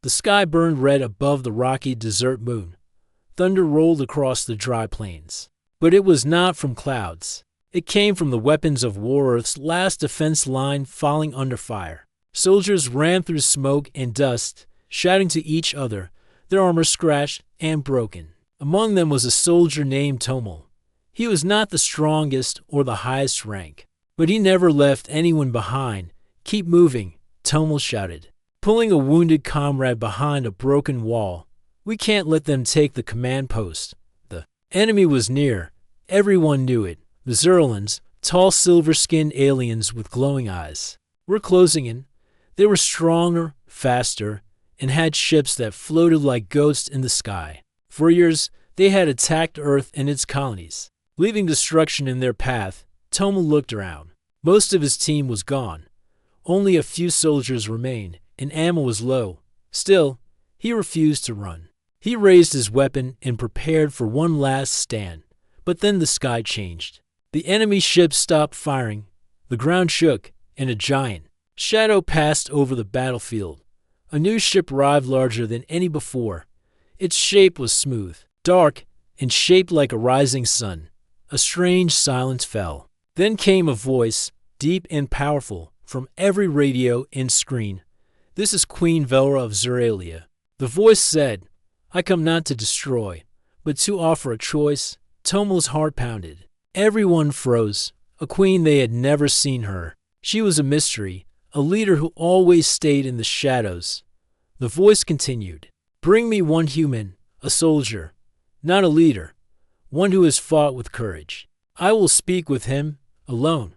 The sky burned red above the rocky desert moon. Thunder rolled across the dry plains. But it was not from clouds. It came from the weapons of war, Earth's last defense line falling under fire. Soldiers ran through smoke and dust, shouting to each other, their armor scratched and broken. Among them was a soldier named Tomel. He was not the strongest or the highest rank, but he never left anyone behind. "Keep moving," Tomel shouted, pulling a wounded comrade behind a broken wall. "We can't let them take the command post." The enemy was near. Everyone knew it. The Zerlins, tall silver-skinned aliens with glowing eyes, were closing in. They were stronger, faster, and had ships that floated like ghosts in the sky. For years, they had attacked Earth and its colonies, leaving destruction in their path. Tomel looked around. Most of his team was gone. Only a few soldiers remained, and ammo was low. Still, he refused to run. He raised his weapon and prepared for one last stand. But then the sky changed. The enemy ships stopped firing. The ground shook, and a giant shadow passed over the battlefield. A new ship arrived larger than any before. Its shape was smooth, dark, and shaped like a rising sun. A strange silence fell. Then came a voice, deep and powerful, from every radio and screen. "This is Queen Velra of Zeralia." The voice said, "I come not to destroy, but to offer a choice." Tomel's heart pounded. Everyone froze. A queen, they had never seen her. She was a mystery, a leader who always stayed in the shadows. The voice continued, "Bring me one human, a soldier, not a leader, one who has fought with courage. I will speak with him, alone."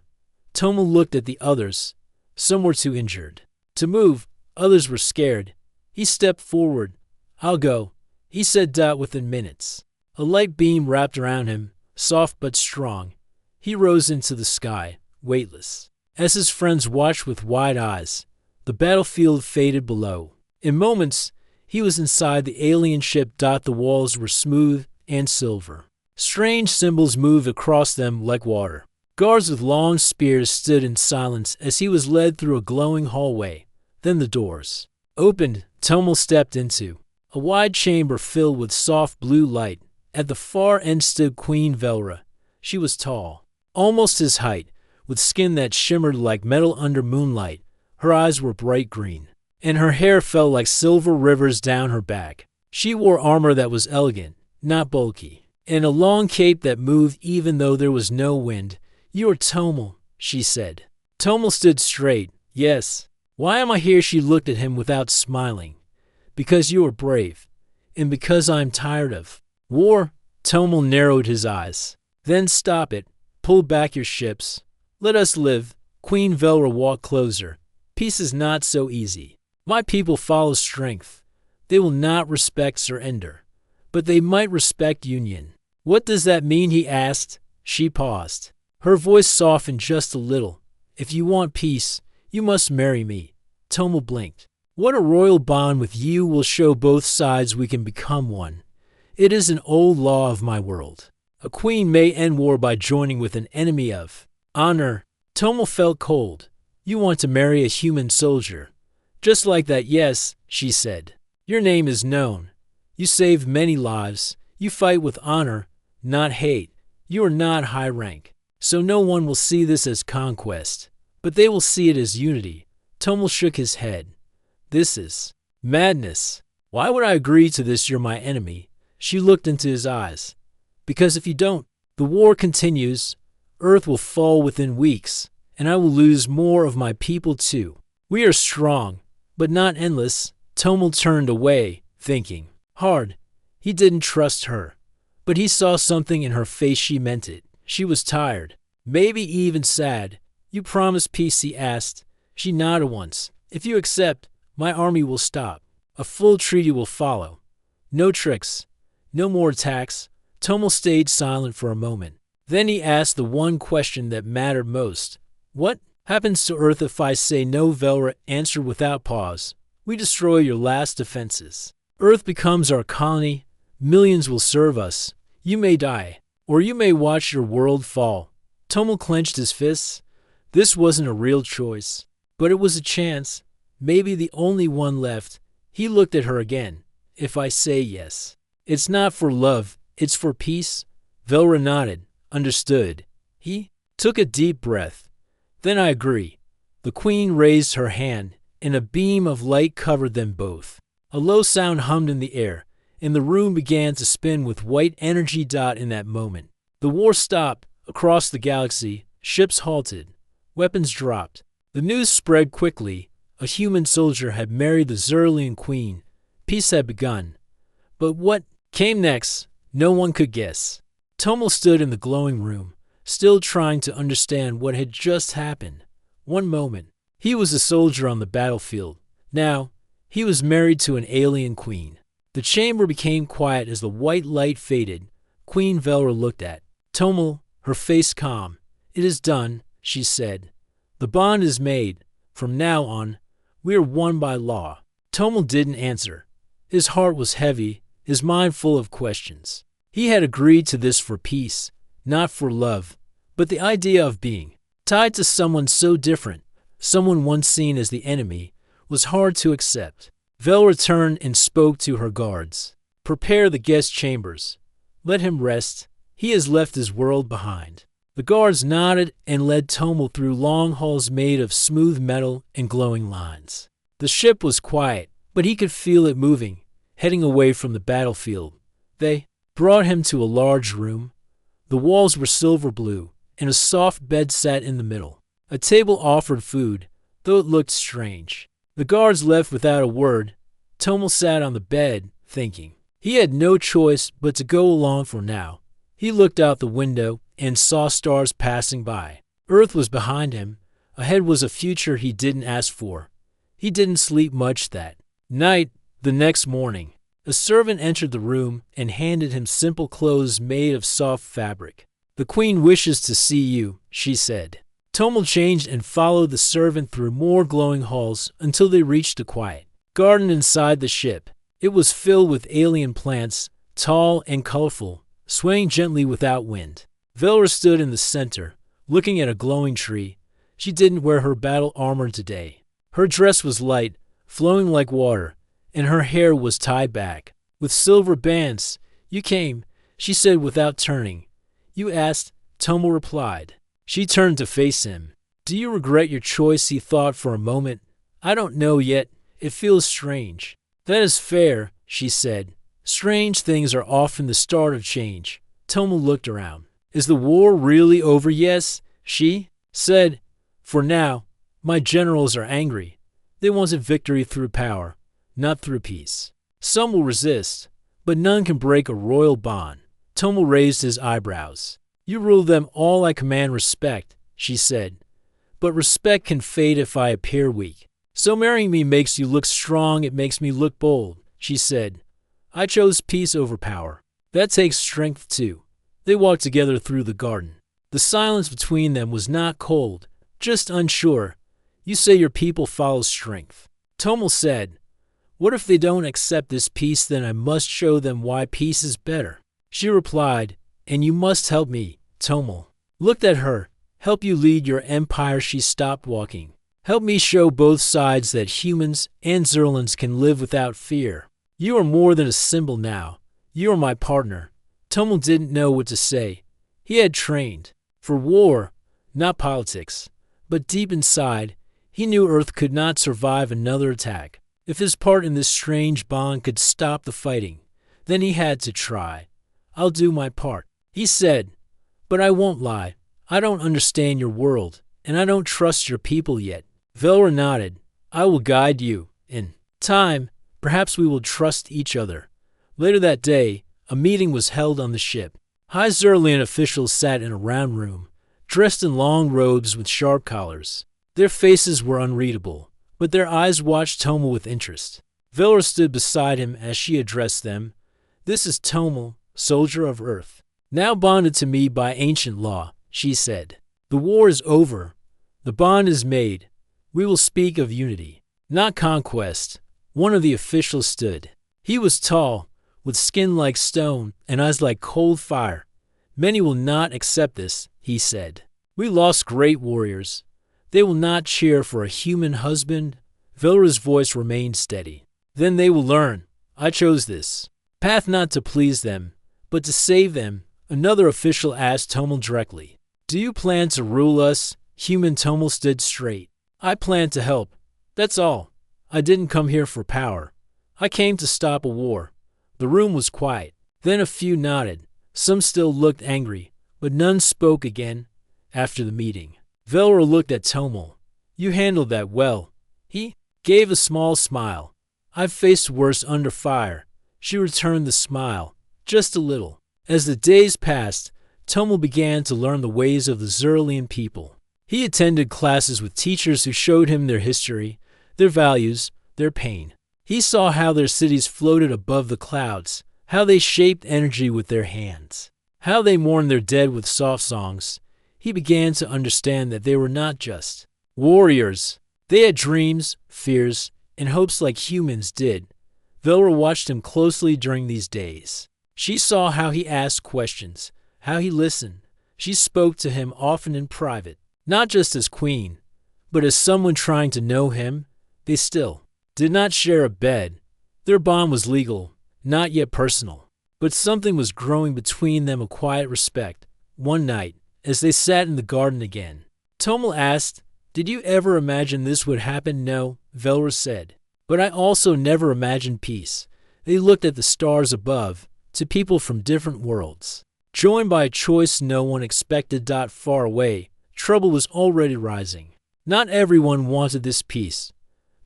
Tomel looked at the others. Some were too injured to move, others were scared. He stepped forward. "I'll go," he said. Within minutes, a light beam wrapped around him, soft but strong. He rose into the sky, weightless. As his friends watched with wide eyes, the battlefield faded below. In moments, he was inside the alien ship. The walls were smooth and silver. Strange symbols moved across them like water. Guards with long spears stood in silence as he was led through a glowing hallway. Then the doors opened. Tomel stepped into a wide chamber filled with soft blue light. At the far end stood Queen Velra. She was tall, almost his height, with skin that shimmered like metal under moonlight. Her eyes were bright green, and her hair fell like silver rivers down her back. She wore armor that was elegant, not bulky, and a long cape that moved even though there was no wind. "You are Tomel," she said. Tomel stood straight. "Yes." "Why am I here?" She looked at him without smiling. "Because you are brave, and because I am tired of war." Tomel narrowed his eyes. "Then stop it. Pull back your ships. Let us live." Queen Velra walked closer. "Peace is not so easy. My people follow strength. They will not respect surrender, but they might respect union." "What does that mean?" he asked. She paused. Her voice softened just a little. "If you want peace, you must marry me." Tomel blinked. "What a royal bond with you will show both sides we can become one. It is an old law of my world. A queen may end war by joining with an enemy of honor." Tomel felt cold. "You want to marry a human soldier?" "Just like that, yes," she said. "Your name is known. You saved many lives. You fight with honor, not hate. You are not high rank, so no one will see this as conquest, but they will see it as unity." Tomel shook his head. "This is madness. Why would I agree to this? You're my enemy." She looked into his eyes. "Because if you don't, the war continues. Earth will fall within weeks, and I will lose more of my people too. We are strong, but not endless." Tomel turned away, thinking hard. He didn't trust her, but he saw something in her face. She meant it. She was tired, maybe even sad. "You promise peace?" he asked. She nodded once. "If you accept, my army will stop. A full treaty will follow. No tricks, no more attacks." Tomel stayed silent for a moment. Then he asked the one question that mattered most. "What happens to Earth if I say no?" Velra answered without pause. "We destroy your last defenses. Earth becomes our colony. Millions will serve us. You may die, or you may watch your world fall." Tomel clenched his fists. This wasn't a real choice, but it was a chance, maybe the only one left. He looked at her again. If I say yes. It's not for love, it's for peace. Velra nodded. Understood. He took a deep breath. Then I agree. The queen raised her hand, and a beam of light covered them both. A low sound hummed in the air, and the room began to spin with white energy. In that moment, the war stopped. Across the galaxy, ships halted. Weapons dropped. The news spread quickly. A human soldier had married the Xerlian queen. Peace had begun. But what came next, no one could guess. Tomel stood in the glowing room, still trying to understand what had just happened. One moment, he was a soldier on the battlefield. Now, he was married to an alien queen. The chamber became quiet as the white light faded. Queen Velra looked at Tomel, her face calm. It is done, she said. The bond is made. From now on, we are one by law. Tomel didn't answer. His heart was heavy, his mind full of questions. He had agreed to this for peace, not for love, but the idea of being tied to someone so different, someone once seen as the enemy, was hard to accept. Velra turned and spoke to her guards. Prepare the guest chambers. Let him rest. He has left his world behind. The guards nodded and led Tomel through long halls made of smooth metal and glowing lines. The ship was quiet, but he could feel it moving, heading away from the battlefield. They brought him to a large room. The walls were silver blue, and a soft bed sat in the middle. A table offered food, though it looked strange. The guards left without a word. Tomel sat on the bed, thinking. He had no choice but to go along for now. He looked out the window and saw stars passing by. Earth was behind him. Ahead was a future he didn't ask for. He didn't sleep much that night. The next morning, a servant entered the room and handed him simple clothes made of soft fabric. The queen wishes to see you, she said. Tomel changed and followed the servant through more glowing halls until they reached a quiet garden inside the ship. It was filled with alien plants, tall and colorful, swaying gently without wind. Velra stood in the center, looking at a glowing tree. She didn't wear her battle armor today. Her dress was light, flowing like water, and her hair was tied back with silver bands. You came, she said without turning. You asked, Tomel replied. She turned to face him. Do you regret your choice? He thought for a moment. I don't know yet. It feels strange. That is fair, she said. Strange things are often the start of change. Tomel looked around. Is the war really over? Yes, she said. For now, my generals are angry. They wanted victory through power, not through peace. Some will resist, but none can break a royal bond. Tomel raised his eyebrows. You rule them all. I command respect, she said. But respect can fade if I appear weak. So marrying me makes you look strong. It makes me look bold, she said. I chose peace over power. That takes strength too. They walked together through the garden. The silence between them was not cold, just unsure. You say your people follow strength. Tomel said, what if they don't accept this peace? Then I must show them why peace is better. She replied, and you must help me. Tomel looked at her. Help you lead your empire. She stopped walking. Help me show both sides that humans and Xerlians can live without fear. You are more than a symbol now. You are my partner. Tomel didn't know what to say. He had trained for war, not politics. But deep inside, he knew Earth could not survive another attack. If his part in this strange bond could stop the fighting, then he had to try. I'll do my part, he said. But I won't lie. I don't understand your world, and I don't trust your people yet. Velra nodded. I will guide you. In time, perhaps we will trust each other. Later that day, a meeting was held on the ship. High Xerlian officials sat in a round room, dressed in long robes with sharp collars. Their faces were unreadable, but their eyes watched Tomel with interest. Velra stood beside him as she addressed them. This is Tomel, soldier of Earth. Now bonded to me by ancient law, she said. The war is over. The bond is made. We will speak of unity, not conquest. One of the officials stood. He was tall, with skin like stone and eyes like cold fire. Many will not accept this, he said. We lost great warriors. They will not cheer for a human husband. Velra's voice remained steady. Then they will learn. I chose this path not to please them, but to save them. Another official asked Tomel directly. Do you plan to rule us? Human Tomel stood straight. I plan to help. That's all. I didn't come here for power. I came to stop a war. The room was quiet. Then a few nodded. Some still looked angry, but none spoke again. After the meeting, Velra looked at Tomel. You handled that well. He gave a small smile. I've faced worse under fire. She returned the smile, just a little. As the days passed, Tomel began to learn the ways of the Xerlian people. He attended classes with teachers who showed him their history, their values, their pain. He saw how their cities floated above the clouds, how they shaped energy with their hands, how they mourned their dead with soft songs. He began to understand that they were not just warriors. They had dreams, fears, and hopes like humans did. Velra watched him closely during these days. She saw how he asked questions, how he listened. She spoke to him often in private, not just as queen, but as someone trying to know him. They still did not share a bed. Their bond was legal, not yet personal. But something was growing between them, a quiet respect. One night, as they sat in the garden again, Tomel asked, Did you ever imagine this would happen? No, Velra said. But I also never imagined peace. They looked at the stars above, to people from different worlds, joined by a choice no one expected. Far away, trouble was already rising. Not everyone wanted this peace.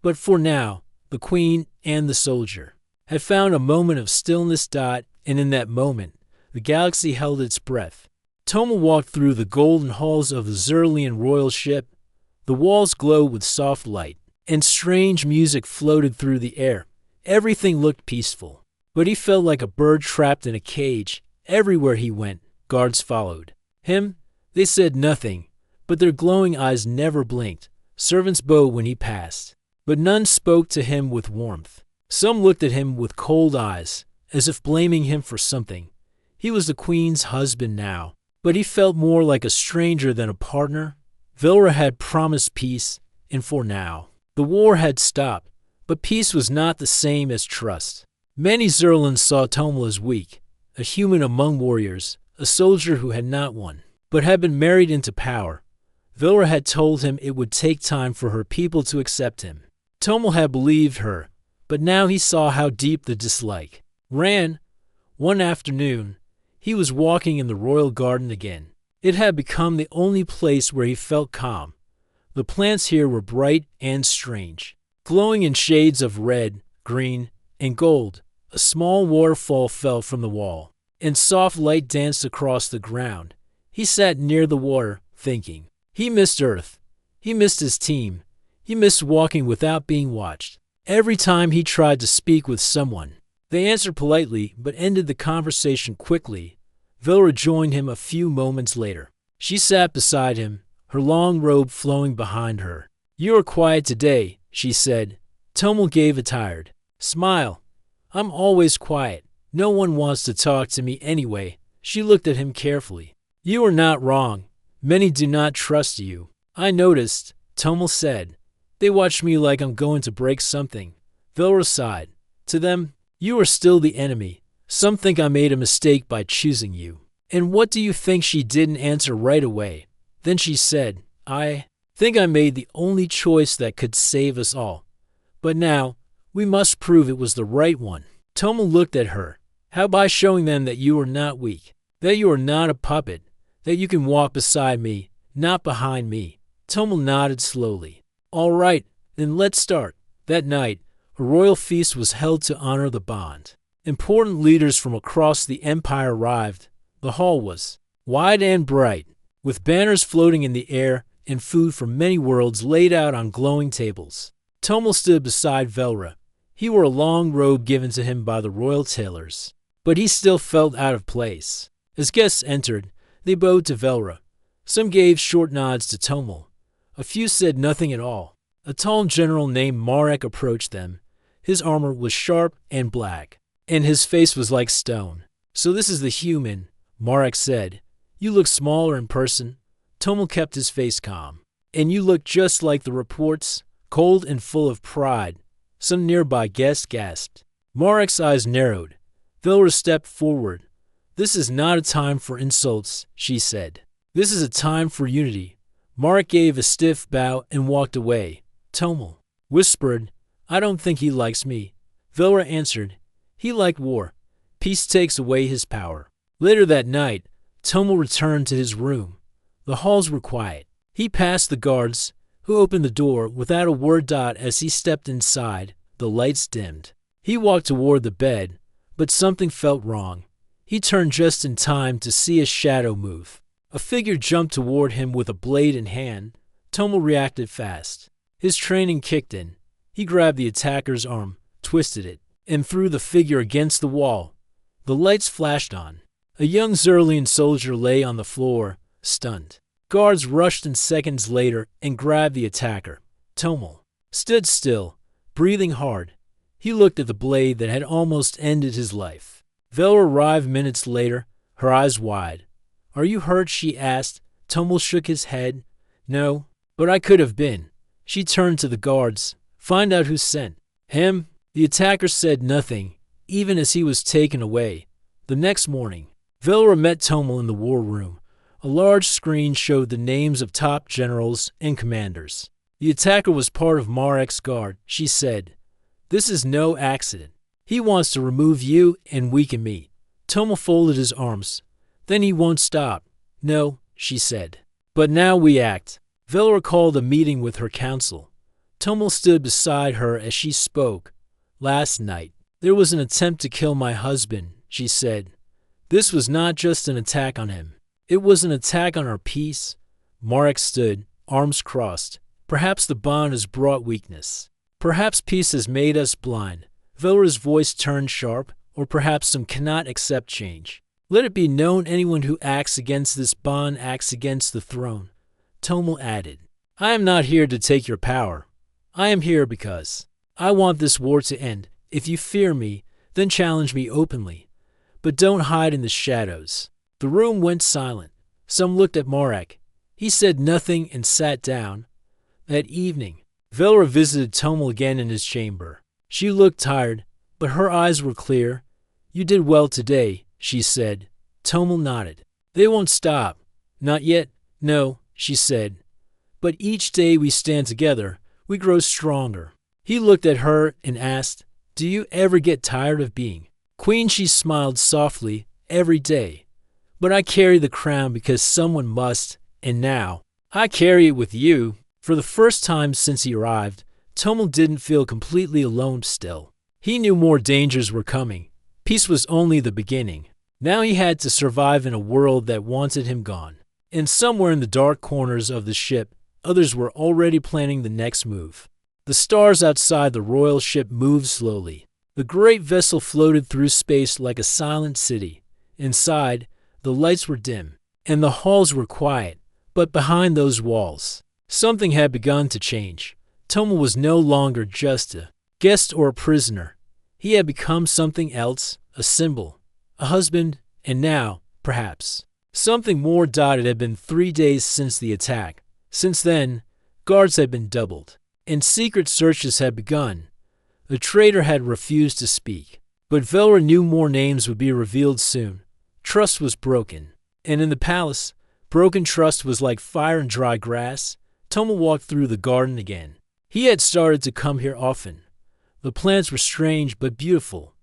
But for now, the queen and the soldier had found a moment of stillness. And in that moment, the galaxy held its breath. Tomel walked through the golden halls of the Xerlian royal ship. The walls glowed with soft light, and strange music floated through the air. Everything looked peaceful, but he felt like a bird trapped in a cage. Everywhere he went, guards followed him. They said nothing, but their glowing eyes never blinked. Servants bowed when he passed, but none spoke to him with warmth. Some looked at him with cold eyes, as if blaming him for something. He was the queen's husband now, but he felt more like a stranger than a partner. Velra had promised peace, and for now, the war had stopped, but peace was not the same as trust. Many Xerlians saw Tomel as weak, a human among warriors, a soldier who had not won, but had been married into power. Velra had told him it would take time for her people to accept him. Tomel had believed her, but now he saw how deep the dislike ran. One afternoon, he was walking in the royal garden again. It had become the only place where he felt calm. The plants here were bright and strange, glowing in shades of red, green, and gold. A small waterfall fell from the wall, and soft light danced across the ground. He sat near the water, thinking. He missed Earth. He missed his team. He missed walking without being watched. Every time he tried to speak with someone, they answered politely but ended the conversation quickly. Velra joined him a few moments later. She sat beside him, her long robe flowing behind her. You are quiet today, she said. Tomel gave a tired smile. I'm always quiet. No one wants to talk to me anyway. She looked at him carefully. You are not wrong. Many do not trust you. I noticed, Tomel said. They watch me like I'm going to break something. Velra sighed. To them, you are still the enemy. Some think I made a mistake by choosing you. And what do you think? She didn't answer right away. Then she said, I think I made the only choice that could save us all. But now, we must prove it was the right one. Tomel looked at her. How by showing them that you are not weak, that you are not a puppet, that you can walk beside me, not behind me. Tomel nodded slowly. All right, then let's start. That night, a royal feast was held to honor the bond. Important leaders from across the empire arrived. The hall was wide and bright, with banners floating in the air and food from many worlds laid out on glowing tables. Tomel stood beside Velra. He wore a long robe given to him by the royal tailors, but he still felt out of place. As guests entered, they bowed to Velra. Some gave short nods to Tomel. A few said nothing at all. A tall general named Marek approached them. His armor was sharp and black, and his face was like stone. So this is the human, Marek said. You look smaller in person. Tomel kept his face calm. And you look just like the reports, cold and full of pride. Some nearby guest gasped. Marek's eyes narrowed. Velra stepped forward. "This is not a time for insults," she said. "This is a time for unity." Marek gave a stiff bow and walked away. Tomel whispered, "I don't think he likes me." Velra answered, "He liked war. Peace takes away his power." Later that night, Tomel returned to his room. The halls were quiet. He passed the guards, who opened the door without a word. As he stepped inside, the lights dimmed. He walked toward the bed, but something felt wrong. He turned just in time to see a shadow move. A figure jumped toward him with a blade in hand. Tomel reacted fast. His training kicked in. He grabbed the attacker's arm, twisted it, and threw the figure against the wall. The lights flashed on. A young Zerlian soldier lay on the floor, stunned. Guards rushed in seconds later and grabbed the attacker. Tomel stood still, breathing hard. He looked at the blade that had almost ended his life. Velra arrived minutes later, her eyes wide. "Are you hurt?" she asked. Tomel shook his head. "No, but I could have been." She turned to the guards. "Find out who sent him." The attacker said nothing, even as he was taken away. The next morning, Velra met Tomel in the war room. A large screen showed the names of top generals and commanders. "The attacker was part of Marek's guard," she said. "This is no accident. He wants to remove you and weaken me." Tomel folded his arms. "Then he won't stop." "No," she said. "But now we act." Velra called a meeting with her council. Tomel stood beside her as she spoke. "Last night, there was an attempt to kill my husband," she said. "This was not just an attack on him. It was an attack on our peace." Marek stood, arms crossed. "Perhaps the bond has brought weakness. Perhaps peace has made us blind." Velra's voice turned sharp. "Or perhaps some cannot accept change. Let it be known anyone who acts against this bond acts against the throne." Tomel added, "I am not here to take your power. I am here because I want this war to end. If you fear me, then challenge me openly. But don't hide in the shadows." The room went silent. Some looked at Marek. He said nothing and sat down. That evening, Velra visited Tomel again in his chamber. She looked tired, but her eyes were clear. "You did well today," she said. Tomel nodded. "They won't stop." "Not yet." "No," she said. "But each day we stand together, we grow stronger." He looked at her and asked, "Do you ever get tired of being queen?" She smiled softly. "Every day. But I carry the crown because someone must, and now I carry it with you." For the first time since he arrived, Tomel didn't feel completely alone still. He knew more dangers were coming. Peace was only the beginning. Now he had to survive in a world that wanted him gone. And somewhere in the dark corners of the ship, others were already planning the next move. The stars outside the royal ship moved slowly. The great vessel floated through space like a silent city. Inside, the lights were dim, and the halls were quiet. But behind those walls, something had begun to change. Tomel was no longer just a guest or a prisoner. He had become something else, a symbol, a husband, and now, perhaps, something more. It had been 3 days since the attack. Since then, guards had been doubled, and secret searches had begun. The traitor had refused to speak, but Velra knew more names would be revealed soon. Trust was broken, and in the palace, broken trust was like fire and dry grass. Tomel walked through the garden again. He had started to come here often. The plants were strange but beautiful.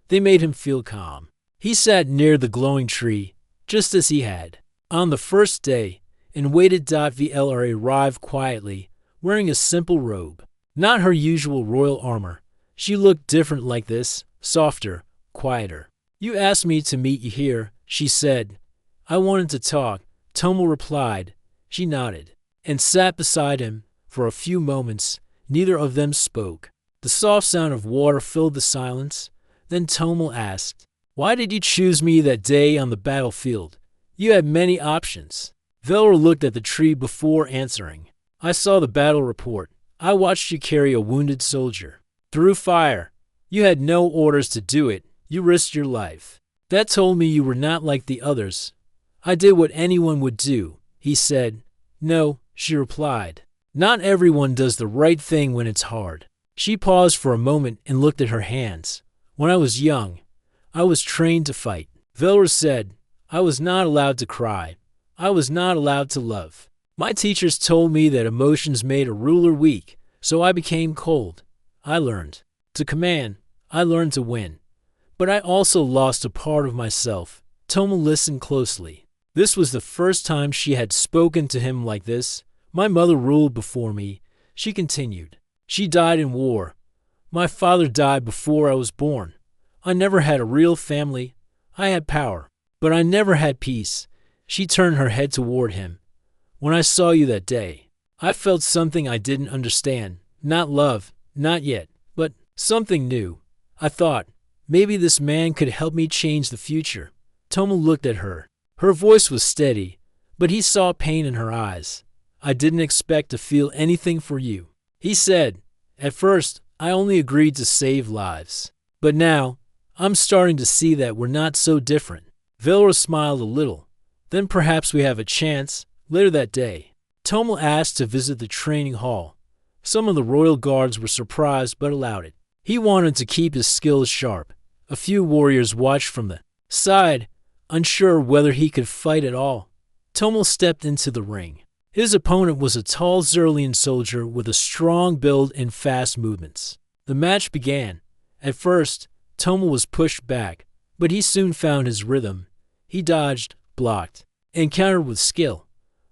They made him feel calm. He sat near the glowing tree, just as he had on the first day, and waited. Velra arrived quietly, wearing a simple robe, not her usual royal armor. She looked different like this, softer, quieter. "You asked me to meet you here," she said. "I wanted to talk." Tomel replied. She nodded and sat beside him. For a few moments, neither of them spoke. The soft sound of water filled the silence. Then Tomel asked, "Why did you choose me that day on the battlefield? You had many options." Velra looked at the tree before answering. "I saw the battle report. I watched you carry a wounded soldier through fire. You had no orders to do it. You risked your life. That told me you were not like the others." "I did what anyone would do," he said. "No," she replied. "Not everyone does the right thing when it's hard." She paused for a moment and looked at her hands. When I was young, I was trained to fight. Velra said, I was not allowed to cry. I was not allowed to love. My teachers told me that emotions made a ruler weak, so I became cold. I learned to command. I learned to win. But I also lost a part of myself. Toma listened closely. This was the first time she had spoken to him like this. My mother ruled before me. She continued. She died in war. My father died before I was born. I never had a real family. I had power, but I never had peace. She turned her head toward him. When I saw you that day, I felt something I didn't understand. Not love, not yet, but something new. I thought, maybe this man could help me change the future. Toma looked at her. Her voice was steady, but he saw pain in her eyes. I didn't expect to feel anything for you. He said, at first, I only agreed to save lives. But now, I'm starting to see that we're not so different. Velra smiled a little. Then perhaps we have a chance. Later that day, Toma asked to visit the training hall. Some of the royal guards were surprised but allowed it. He wanted to keep his skills sharp. A few warriors watched from the side, unsure whether he could fight at all. Toma stepped into the ring. His opponent was a tall Zerlian soldier with a strong build and fast movements. The match began. At first, Toma was pushed back, but he soon found his rhythm. He dodged, blocked, and countered with skill.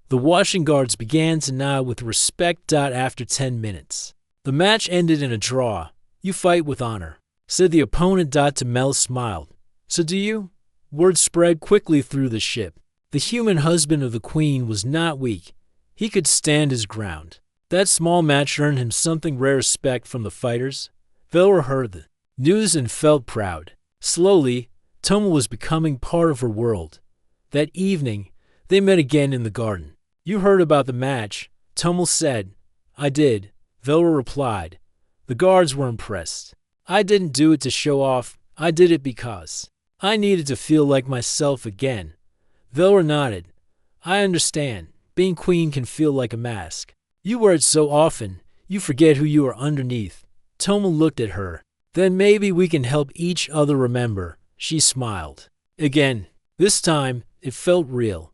The watching guards began to nod with respect. After 10 minutes, the match ended in a draw. You fight with honor, said the opponent. Tamel smiled. So do you? Word spread quickly through the ship. The human husband of the queen was not weak. He could stand his ground. That small match earned him something rare, respect from the fighters. Velra heard the news and felt proud. Slowly, Toma was becoming part of her world. That evening, they met again in the garden. You heard about the match, Toma said. I did, Velra replied. The guards were impressed. I didn't do it to show off. I did it because I needed to feel like myself again. Velra nodded. I understand. Being queen can feel like a mask. You wear it so often, you forget who you are underneath. Toma looked at her. Then maybe we can help each other remember. She smiled. Again, this time, it felt real.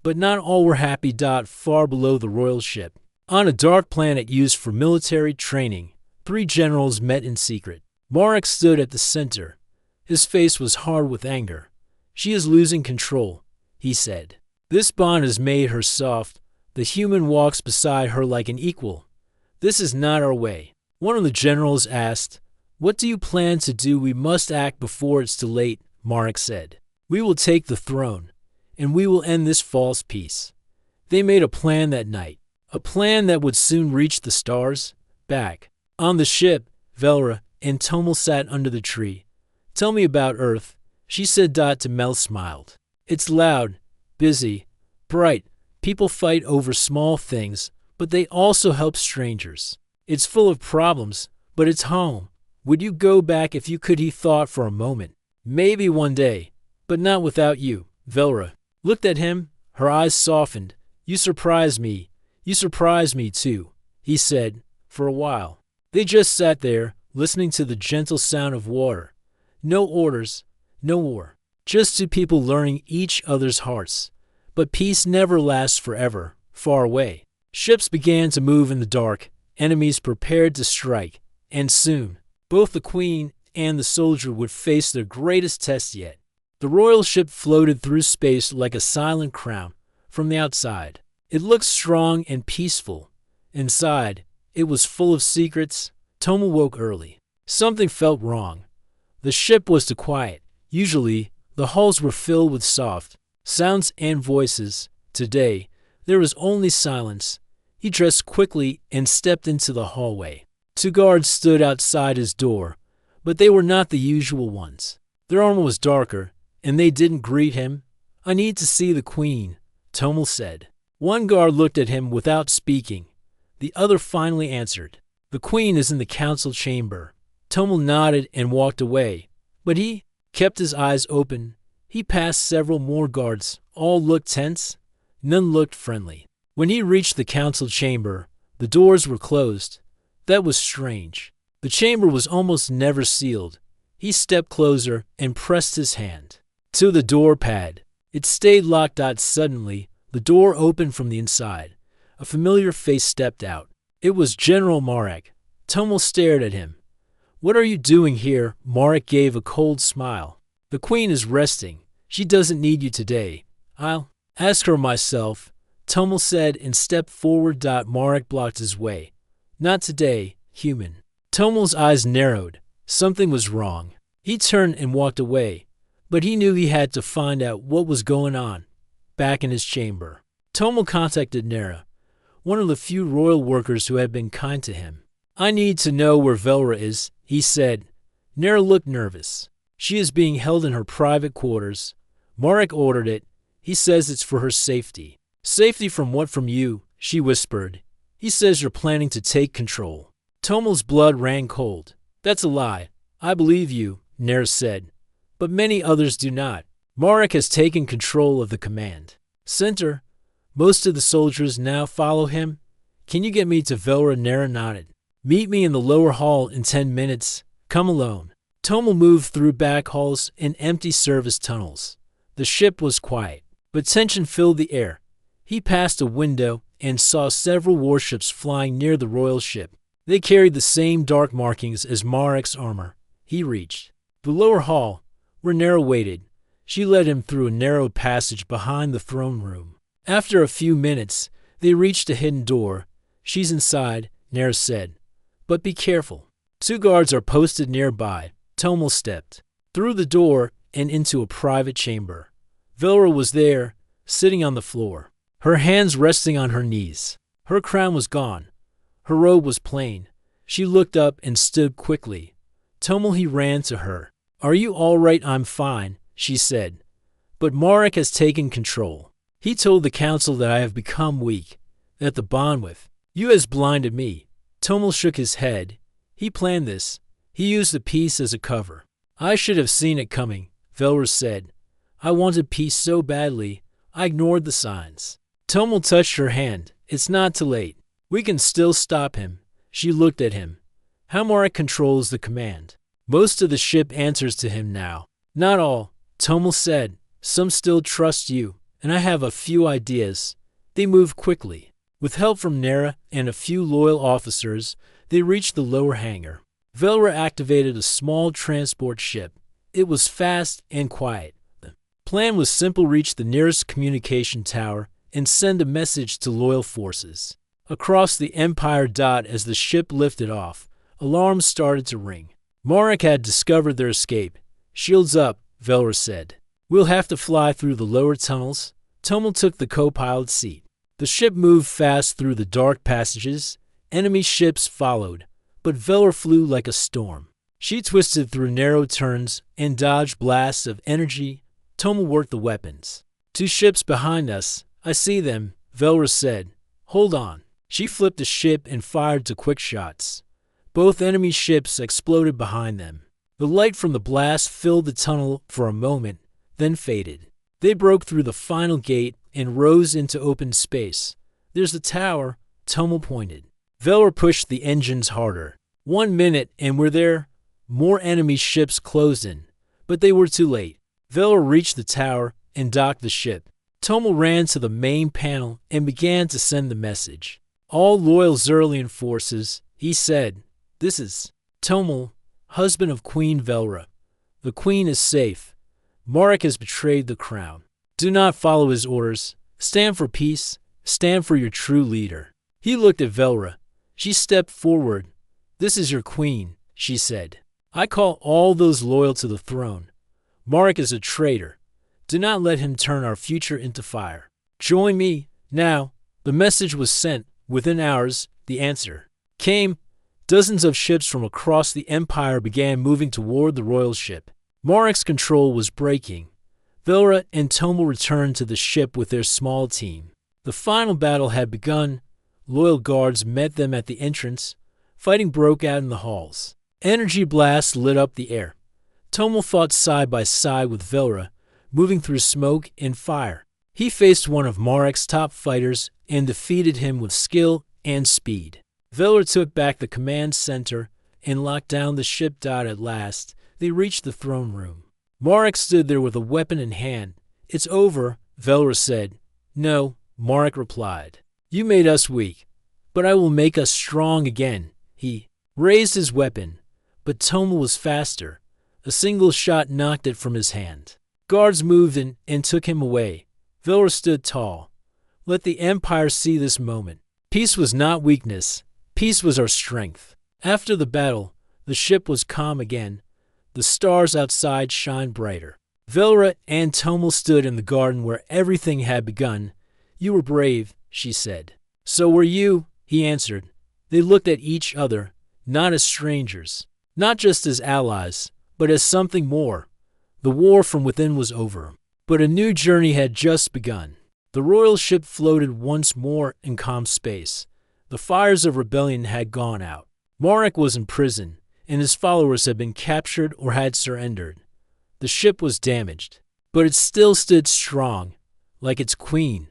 But not all were happy. Far below the royal ship, on a dark planet used for military training, 3 generals met in secret. Marek stood at the center. His face was hard with anger. She is losing control, he said. This bond has made her soft. The human walks beside her like an equal. This is not our way. One of the generals asked, What do you plan to do? We must act before it's too late, Marek said. We will take the throne, and we will end this false peace. They made a plan that night, a plan that would soon reach the stars. Back on the ship, Velra and Toma sat under the tree. Tell me about Earth, she said. Tamel smiled. It's loud, busy, bright. People fight over small things, but they also help strangers. It's full of problems, but it's home. Would you go back if you could? He thought for a moment. Maybe one day, but not without you. Velra looked at him. Her eyes softened. You surprise me. You surprise me too, he said. For a while, they just sat there, listening to the gentle sound of water. No orders, no war. Just 2 people learning each other's hearts. But peace never lasts forever. Far away, ships began to move in the dark. Enemies prepared to strike. And soon, both the queen and the soldier would face their greatest test yet. The royal ship floated through space like a silent crown. From the outside, it looked strong and peaceful. Inside, it was full of secrets. Toma woke early. Something felt wrong. The ship was too quiet. Usually, the halls were filled with soft sounds and voices. Today, there was only silence. He dressed quickly and stepped into the hallway. 2 guards stood outside his door, but they were not the usual ones. Their armor was darker, and they didn't greet him. I need to see the queen, Toma said. One guard looked at him without speaking. The other finally answered. The queen is in the council chamber. Toma nodded and walked away, but he kept his eyes open. He passed several more guards. All looked tense. None looked friendly. When he reached the council chamber, the doors were closed. That was strange. The chamber was almost never sealed. He stepped closer and pressed his hand to the door pad. It stayed locked. Suddenly, the door opened from the inside. A familiar face stepped out. It was General Marek. Tomel stared at him. "What are you doing here?" Marek gave a cold smile. "The Queen is resting. She doesn't need you today. I'll ask her myself," Tomel said and stepped forward. Marek blocked his way. "Not today, human." Tomel's eyes narrowed. Something was wrong. He turned and walked away, but he knew he had to find out what was going on. Back in his chamber, Tomel contacted Nera, one of the few royal workers who had been kind to him. "I need to know where Velra is," he said. Nera looked nervous. "She is being held in her private quarters. Marek ordered it. He says it's for her safety." "Safety from what? From you," she whispered. "He says you're planning to take control." Tomel's blood ran cold. "That's a lie. I believe you," Nera said, "but many others do not. Marek has taken control of the command center. Most of the soldiers now follow him. Can you get me to Velra?" Nera nodded. "Meet me in the lower hall in 10 minutes. Come alone." Tomel moved through back halls and empty service tunnels. The ship was quiet, but tension filled the air. He passed a window and saw several warships flying near the royal ship. They carried the same dark markings as Marek's armor. He reached the lower hall, where Nera waited. She led him through a narrow passage behind the throne room. After a few minutes, they reached a hidden door. "She's inside," Nera said, "but be careful. 2 guards are posted nearby." Tomel stepped through the door and into a private chamber. Velra was there, sitting on the floor, her hands resting on her knees. Her crown was gone. Her robe was plain. She looked up and stood quickly. Tomel, he ran to her. "Are you all right?" "I'm fine," she said. "But Marek has taken control. He told the council that I have become weak, that the bond with you has blinded me." Tomel shook his head. "He planned this. He used the peace as a cover." "I should have seen it coming," Velra said. "I wanted peace so badly, I ignored the signs." Tomel touched her hand. "It's not too late. We can still stop him." She looked at him. "How Marek controls the command? Most of the ship answers to him now." "Not all," Tomel said. "Some still trust you, and I have a few ideas." They moved quickly. With help from Nera and a few loyal officers, they reached the lower hangar. Velra activated a small transport ship. It was fast and quiet. The plan was simple: reach the nearest communication tower and send a message to loyal forces across the Empire. As the ship lifted off, alarms started to ring. Marek had discovered their escape. "Shields up," Velra said. "We'll have to fly through the lower tunnels." Tomel took the co-pilot seat. The ship moved fast through the dark passages. Enemy ships followed, but Velra flew like a storm. She twisted through narrow turns and dodged blasts of energy. Tomel worked the weapons. "2 ships behind us. I see them," Velra said. "Hold on." She flipped the ship and fired 2 quick shots. Both enemy ships exploded behind them. The light from the blast filled the tunnel for a moment, then faded. They broke through the final gate and rose into open space. "There's the tower," Tomel pointed. Velra pushed the engines harder. 1 minute and we're there. More enemy ships closed in, but they were too late. Velra reached the tower and docked the ship. Tomel ran to the main panel and began to send the message. "All loyal Zerlian forces," he said. "This is Tomel, husband of Queen Velra. The Queen is safe. Marek has betrayed the crown. Do not follow his orders. Stand for peace. Stand for your true leader." He looked at Velra. She stepped forward. "This is your queen," she said. "I call all those loyal to the throne. Marek is a traitor. Do not let him turn our future into fire. Join me now." The message was sent. Within hours, the answer came. Dozens of ships from across the Empire began moving toward the royal ship. Marek's control was breaking. Velra and Tomel returned to the ship with their small team. The final battle had begun. Loyal guards met them at the entrance. Fighting broke out in the halls. Energy blasts lit up the air. Tomel fought side by side with Velra, moving through smoke and fire. He faced one of Marek's top fighters and defeated him with skill and speed. Velra took back the command center and locked down the ship. At last, they reached the throne room. Marek stood there with a weapon in hand. "It's over," Velra said. "No," Marek replied. "You made us weak, but I will make us strong again." He raised his weapon, but Tomel was faster. A single shot knocked it from his hand. Guards moved in and took him away. Velra stood tall. "Let the Empire see this moment. Peace was not weakness. Peace was our strength." After the battle, the ship was calm again. The stars outside shined brighter. Velra and Tomel stood in the garden where everything had begun. "You were brave," she said. "So were you," he answered. They looked at each other, not as strangers, not just as allies, but as something more. The war from within was over, but a new journey had just begun. The royal ship floated once more in calm space. The fires of rebellion had gone out. Marek was in prison, and his followers had been captured or had surrendered. The ship was damaged, but it still stood strong, like its queen.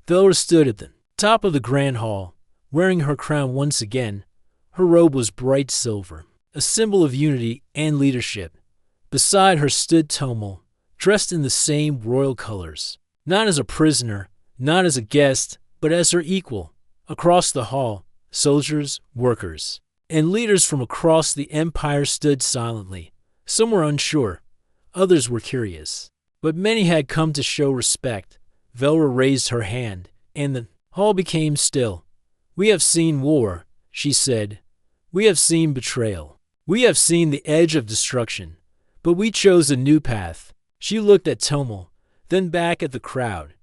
Velra stood at the top of the grand hall, wearing her crown once again. Her robe was bright silver, a symbol of unity and leadership. Beside her stood Tomel, dressed in the same royal colors. Not as a prisoner, not as a guest, but as her equal. Across the hall, soldiers, workers, and leaders from across the empire stood silently. Some were unsure, others were curious, but many had come to show respect. Velra raised her hand, and the hall became still. "We have seen war," she said. "We have seen betrayal. We have seen the edge of destruction, but we chose a new path." She looked at Tomel, then back at the crowd.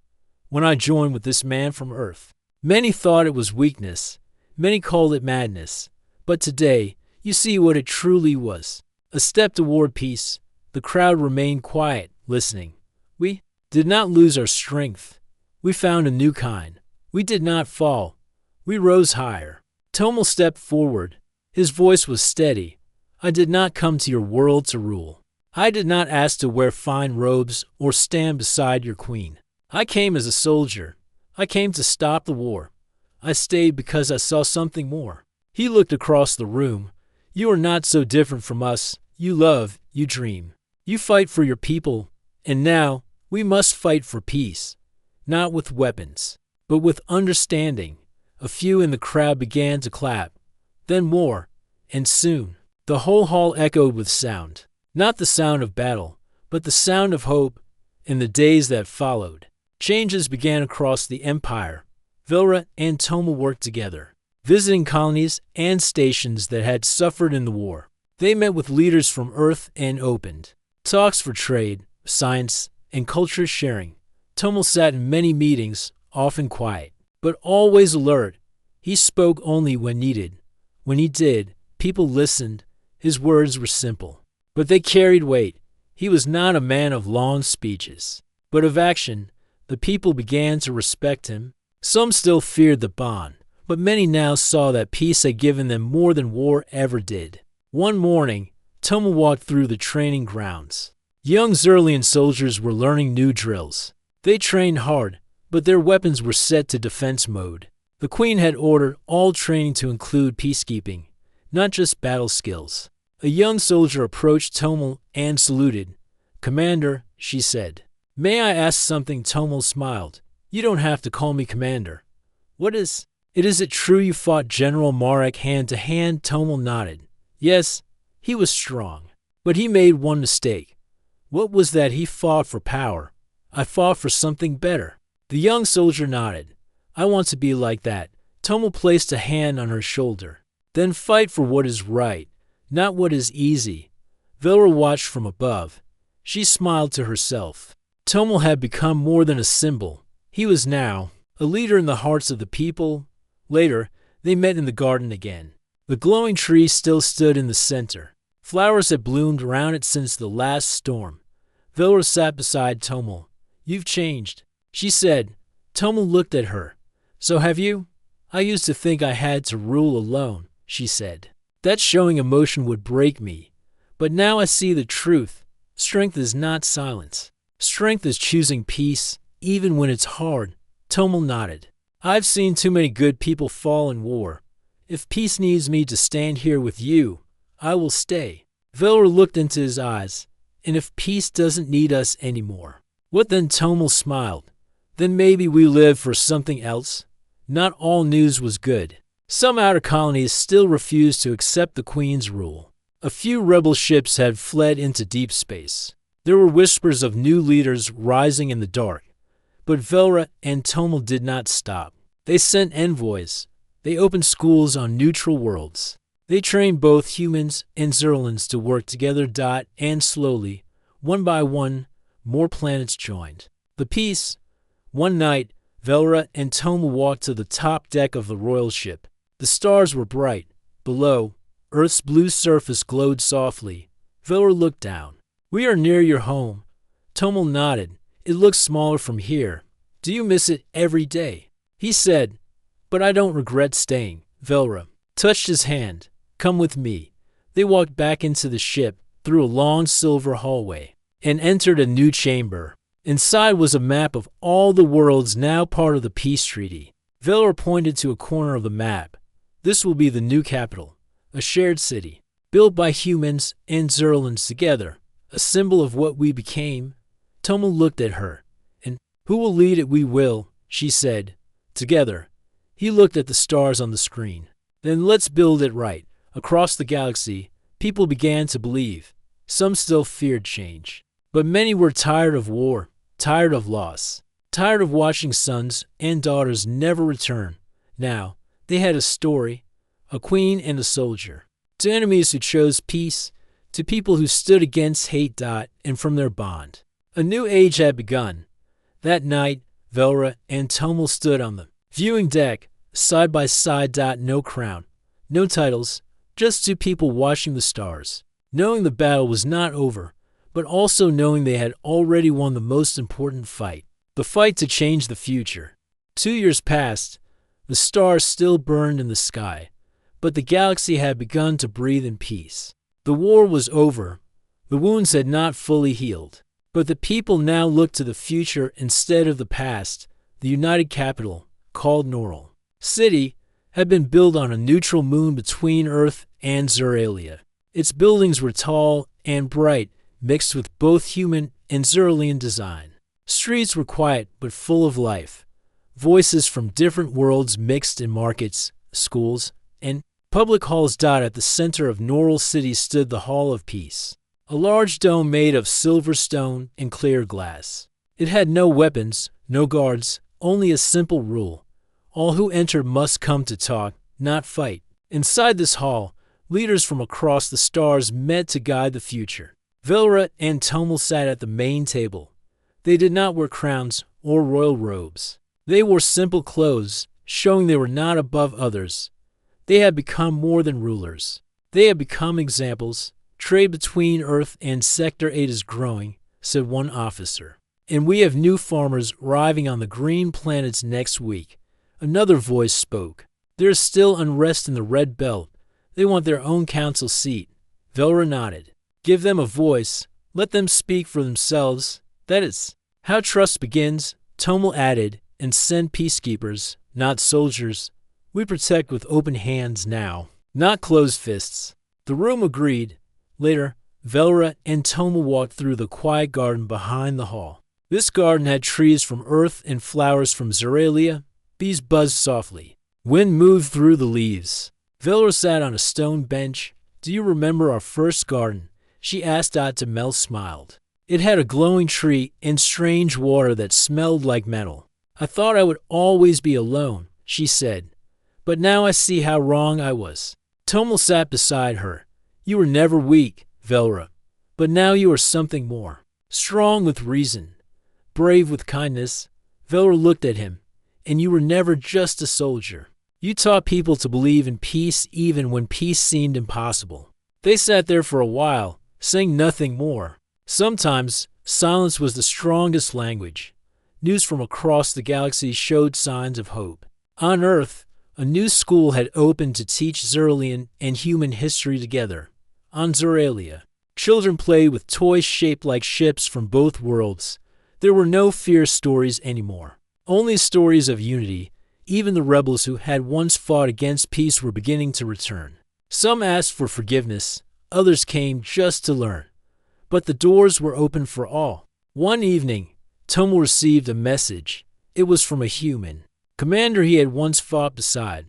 "When I joined with this man from Earth, many thought it was weakness, many called it madness, but today you see what it truly was, a step toward peace." The crowd remained quiet, listening. "We did not lose our strength. We found a new kind. We did not fall. We rose higher." Tomel stepped forward. His voice was steady. "I did not come to your world to rule. I did not ask to wear fine robes or stand beside your queen. I came as a soldier. I came to stop the war. I stayed because I saw something more." He looked across the room. "You are not so different from us. You love, you dream. You fight for your people, and now we must fight for peace, not with weapons, but with understanding." A few in the crowd began to clap, then more, and soon the whole hall echoed with sound. Not the sound of battle, but the sound of hope. In the days that followed, changes began across the empire. Velra and Tomel worked together, visiting colonies and stations that had suffered in the war. They met with leaders from Earth and opened talks for trade, science, and culture sharing. Tomel sat in many meetings, often quiet, but always alert. He spoke only when needed. When he did, people listened. His words were simple, but they carried weight. He was not a man of long speeches, but of action. The people began to respect him. Some still feared the bond, but many now saw that peace had given them more than war ever did. One morning, Tomel walked through the training grounds. Young Zerlian soldiers were learning new drills. They trained hard, but their weapons were set to defense mode. The Queen had ordered all training to include peacekeeping, not just battle skills. A young soldier approached Tomel and saluted. "Commander," she said. "May I ask something?" Tomel smiled. "You don't have to call me Commander." Is it true you fought General Marek hand to hand?" Tomel nodded. "Yes, he was strong, but he made one mistake." "What was that?" "He fought for power. I fought for something better." The young soldier nodded. "I want to be like that." Tomel placed a hand on her shoulder. "Then fight for what is right, not what is easy." Velra watched from above. She smiled to herself. Tomel had become more than a symbol. He was now a leader in the hearts of the people. Later, they met in the garden again. The glowing tree still stood in the center. Flowers had bloomed around it since the last storm. Velra sat beside Tomel. "You've changed," she said. Tomel looked at her. "So have you?" "I used to think I had to rule alone," she said. "That showing emotion would break me. But now I see the truth. Strength is not silence. Strength is choosing peace, even when it's hard." Tomel nodded. "I've seen too many good people fall in war. If peace needs me to stand here with you, I will stay. Velra looked into his eyes. And if peace doesn't need us anymore, what then? Tomel smiled. Then maybe we live for something else. Not all news was good. Some outer colonies still refused to accept the Queen's rule. A few rebel ships had fled into deep space. There were whispers of new leaders rising in the dark. But Velra and Tomel did not stop. They sent envoys. They opened schools on neutral worlds. They trained both humans and Zerlins to work together. And slowly, one by one, more planets joined. The peace. One night, Velra and Tomel walked to the top deck of the royal ship. The stars were bright. Below, Earth's blue surface glowed softly. Velra looked down. We are near your home. Tomel nodded. It looks smaller from here. Do you miss it every day? He said, but I don't regret staying. Velra touched his hand. Come with me. They walked back into the ship, through a long silver hallway, and entered a new chamber. Inside was a map of all the worlds now part of the peace treaty. Velra pointed to a corner of the map. This will be the new capital, a shared city, built by humans and Zerlins together, a symbol of what we became. Tomel looked at her. And who will lead it? We will, she said. Together. He looked at the stars on the screen. Then let's build it right. Across the galaxy, people began to believe. Some still feared change. But many were tired of war, tired of loss, tired of watching sons and daughters never return. Now, they had a story, a queen and a soldier. To enemies who chose peace, to people who stood against hate. And from their bond, a new age had begun. That night, Velra and Tomel stood on the viewing deck, side by side. No crown, no titles, just two people watching the stars, knowing the battle was not over, but also knowing they had already won the most important fight, the fight to change the future. 2 years passed. The stars still burned in the sky, but the galaxy had begun to breathe in peace. The war was over. The wounds had not fully healed, but the people now looked to the future instead of the past. The united capital, called Norl City, had been built on a neutral moon between Earth and Zeralia. Its buildings were tall and bright, mixed with both human and Zerlian design. Streets were quiet but full of life. Voices from different worlds mixed in markets, schools, and public halls. At the center of Norl City stood the Hall of Peace, a large dome made of silver stone and clear glass. It had no weapons, no guards, only a simple rule. All who entered must come to talk, not fight. Inside this hall, leaders from across the stars met to guide the future. Velra and Tomel sat at the main table. They did not wear crowns or royal robes. They wore simple clothes, showing they were not above others. They had become more than rulers. They had become examples. Trade between Earth and Sector 8 is growing, said one officer. And we have new farmers arriving on the green planets next week. Another voice spoke. There is still unrest in the Red Belt. They want their own council seat. Velra nodded. Give them a voice. Let them speak for themselves. That is how trust begins, Tomel added, and send peacekeepers, not soldiers. We protect with open hands now, not closed fists. The room agreed. Later, Velra and Tomel walked through the quiet garden behind the hall. This garden had trees from Earth and flowers from Zeralia. Bees buzzed softly. Wind moved through the leaves. Velra sat on a stone bench. Do you remember our first garden? She asked. Tomel smiled. It had a glowing tree and strange water that smelled like metal. I thought I would always be alone, she said. But now I see how wrong I was. Tomel sat beside her. You were never weak, Velra. But now you are something more. Strong with reason. Brave with kindness. Velra looked at him. And you were never just a soldier. You taught people to believe in peace even when peace seemed impossible. They sat there for a while, saying nothing more. Sometimes, silence was the strongest language. News from across the galaxy showed signs of hope. On Earth, a new school had opened to teach Zerlian and human history together. On Zeralia, children played with toys shaped like ships from both worlds. There were no fear stories anymore. Only stories of unity. Even the rebels who had once fought against peace were beginning to return. Some asked for forgiveness, Others came just to learn. But the doors were open for all. One evening, Tomo received a message. It was from a human commander he had once fought beside.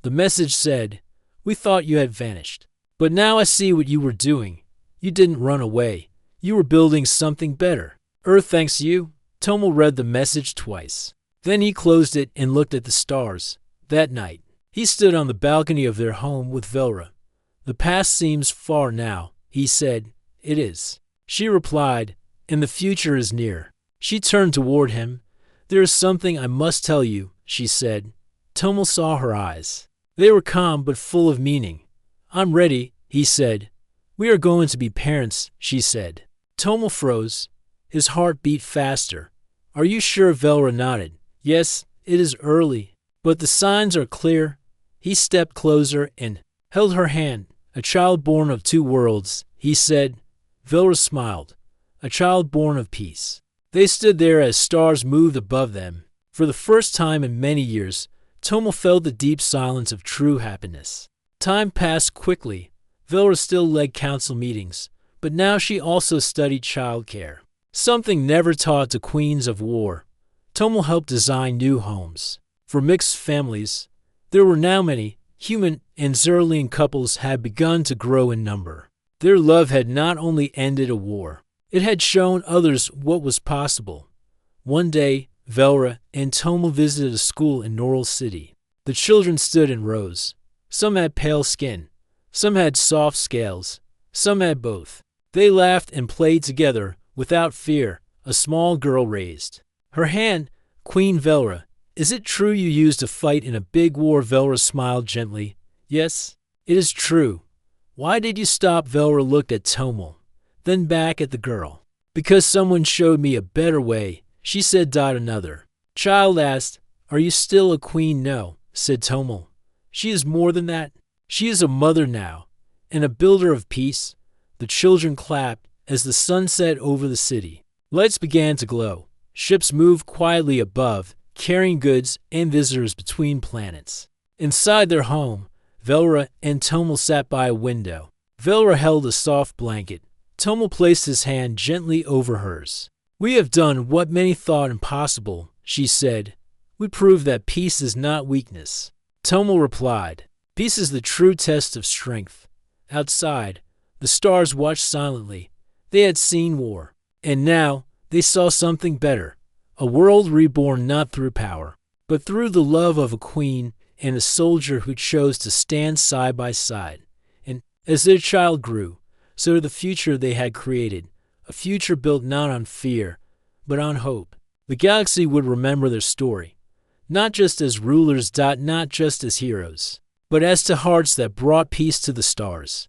The message said, "We thought you had vanished. But now I see what you were doing. You didn't run away. You were building something better. Earth thanks you." Tomo read the message twice. Then he closed it and looked at the stars. That night, he stood on the balcony of their home with Velra. "The past seems far now," he said. "It is." She replied, "And the future is near." She turned toward him. "There is something I must tell you," she said. Tomo saw her eyes. They were calm but full of meaning. "I'm ready," he said. "We are going to be parents," she said. Tomo froze. His heart beat faster. "Are you sure?" Velra nodded. "Yes, it is early, but the signs are clear." He stepped closer and held her hand. "A child born of two worlds," he said. Velra smiled. "A child born of peace." They stood there as stars moved above them. For the first time in many years, Tomo felt the deep silence of true happiness. Time passed quickly. Velra still led council meetings, but now she also studied childcare, something never taught to queens of war. Tomo helped design new homes for mixed families. There were now many. Human and Zerlian couples had begun to grow in number. Their love had not only ended a war, it had shown others what was possible. One day, Velra and Tomo visited a school in Noral City. The children stood in rows. Some had pale skin, some had soft scales, some had both. They laughed and played together without fear. A small girl raised her hand. "Queen Velra, is it true you used to fight in a big war?" Velra smiled gently. "Yes, it is true." "Why did you stop?" Velra looked at Tomo, then back at the girl. "Because someone showed me a better way," she said. Another child asked, "Are you still a queen?" "No," said Tomo. "She is more than that. She is a mother now, and a builder of peace." The children clapped as the sun set over the city. Lights began to glow. Ships moved quietly above, carrying goods and visitors between planets. Inside their home, Velra and Tomo sat by a window. Velra held a soft blanket. Tomo placed his hand gently over hers. "We have done what many thought impossible," she said. "We proved that peace is not weakness." Tomo replied, "Peace is the true test of strength." Outside, the stars watched silently. They had seen war, and now they saw something better. A world reborn not through power, but through the love of a queen and a soldier who chose to stand side by side. And as their child grew, so did the future they had created, a future built not on fear, but on hope. The galaxy would remember their story, not just as rulers, not just as heroes, but as to hearts that brought peace to the stars.